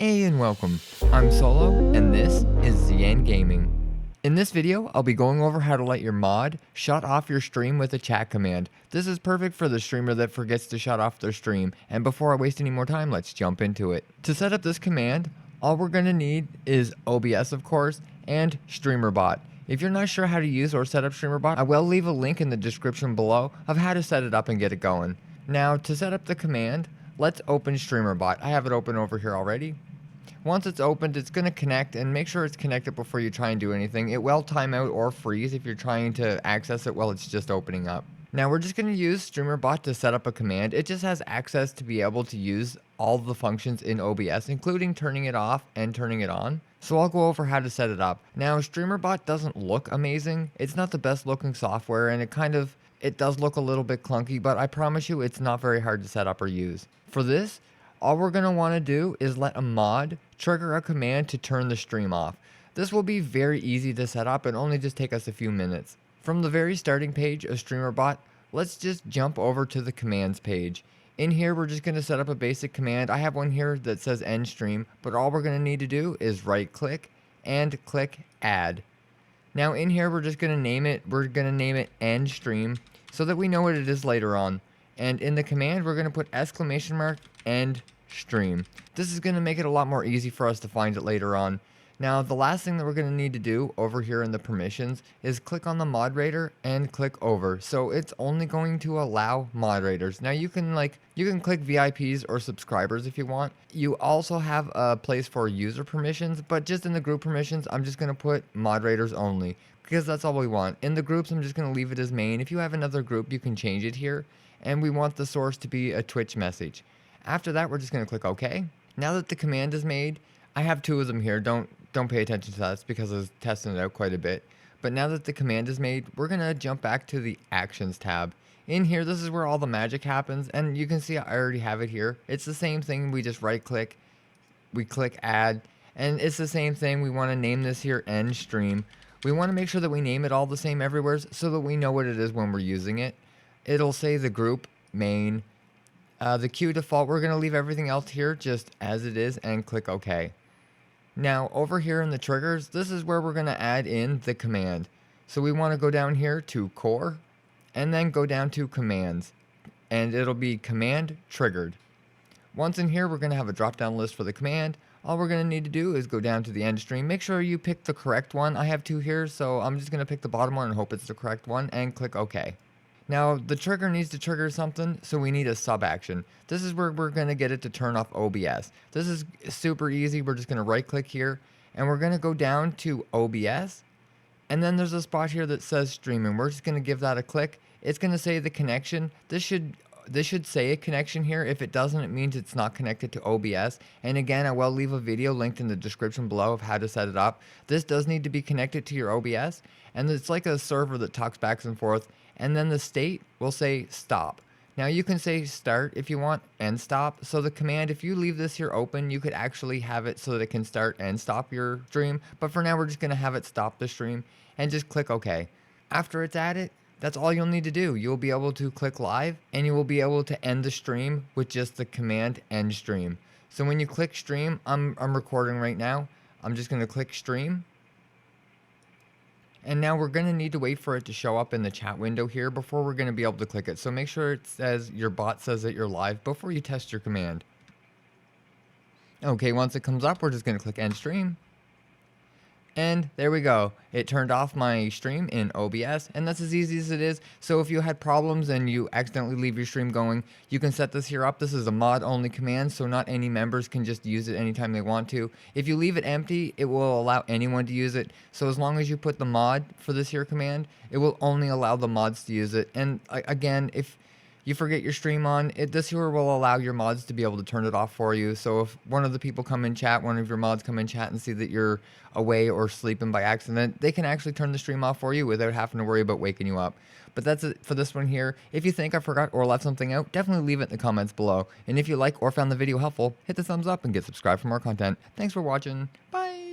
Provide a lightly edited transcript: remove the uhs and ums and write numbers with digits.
Hey and welcome, I'm Solo and this is ZN Gaming. In this video, I'll be going over how to let your mod shut off your stream with a chat command. This is perfect for the streamer that forgets to shut off their stream, and before I waste any more time, let's jump into it. To set up this command, all we're going to need is OBS of course, and StreamerBot. If you're not sure how to use or set up StreamerBot, I will leave a link in the description below of how to set it up and get it going. Now, to set up the command, let's open StreamerBot. I have it open over here already. Once it's opened, it's going to connect, and make sure it's connected before you try and do anything. It will time out or freeze if you're trying to access it while it's just opening up. Now we're just going to use StreamerBot to set up a command. It just has access to be able to use all the functions in OBS, including turning it off and turning it on. So I'll go over how to set it up. Now StreamerBot doesn't look amazing. It's not the best looking software, and it does look a little bit clunky, but I promise you it's not very hard to set up or use. For this, all we're going to want to do is let a mod trigger a command to turn the stream off. This will be very easy to set up and only just take us a few minutes. From the very starting page of StreamerBot, let's just jump over to the commands page. In here, we're just going to set up a basic command. I have one here that says end stream, but all we're going to need to do is right click and click add. Now in here, we're just going to name it. We're going to name it end stream so that we know what it is later on. And in the command, we're going to put exclamation mark end stream. This is going to make it a lot more easy for us to find it later on. Now, the last thing that we're going to need to do over here in the permissions is click on the moderator and click over. So it's only going to allow moderators. Now you can click VIPs or subscribers if you want. You also have a place for user permissions, but just in the group permissions, I'm just going to put moderators only because that's all we want. In the groups, I'm just going to leave it as main. If you have another group, you can change it here. And we want the source to be a Twitch message. After that, we're just going to click OK. Now that the command is made, I have two of them here. Don't pay attention to that because I was testing it out quite a bit. But now that the command is made, we're going to jump back to the Actions tab. In here, this is where all the magic happens. And you can see I already have it here. It's the same thing. We just right click. We click Add. And it's the same thing. We want to name this here End Stream. We want to make sure that we name it all the same everywhere so that we know what it is when we're using it. It'll say the group, main, the queue default. We're going to leave everything else here just as it is and click OK. Now over here in the triggers, this is where we're going to add in the command. So we want to go down here to core and then go down to commands, and it'll be command triggered. Once in here, we're going to have a drop down list for the command. All we're going to need to do is go down to the end stream. Make sure you pick the correct one. I have two here, so I'm just going to pick the bottom one and hope it's the correct one and click OK. Now, the trigger needs to trigger something, so we need a sub action. This is where we're going to get it to turn off OBS. This is super easy. We're just going to right click here, and we're going to go down to OBS, and then there's a spot here that says streaming. We're just going to give that a click. It's going to say the connection. This should say a connection here. If it doesn't, it means it's not connected to OBS. And again, I will leave a video linked in the description below of how to set it up. This does need to be connected to your OBS, and it's like a server that talks back and forth. And then the state will say stop. Now you can say start if you want and stop. So the command, if you leave this here open, you could actually have it so that it can start and stop your stream. But for now, we're just going to have it stop the stream and just click OK. After it's added, that's all you'll need to do. You'll be able to click live and you will be able to end the stream with just the command end stream. So when you click stream, I'm recording right now. I'm just going to click stream. And now we're going to need to wait for it to show up in the chat window here before we're going to be able to click it. So make sure it says your bot says that you're live before you test your command. Okay, once it comes up, we're just going to click end stream. And there we go. It turned off my stream in OBS, and that's as easy as it is. So if you had problems and you accidentally leave your stream going, you can set this here up. This is a mod only command, so not any members can just use it anytime they want to. If you leave it empty, it will allow anyone to use it. So as long as you put the mod for this here command, it will only allow the mods to use it. And again, if you forget your stream on, this here will allow your mods to be able to turn it off for you. So if one of the people come in chat, one of your mods come in chat and see that you're away or sleeping by accident, they can actually turn the stream off for you without having to worry about waking you up. But that's it for this one here. If you think I forgot or left something out, definitely leave it in the comments below. And if you like or found the video helpful, hit the thumbs up and get subscribed for more content. Thanks for watching. Bye!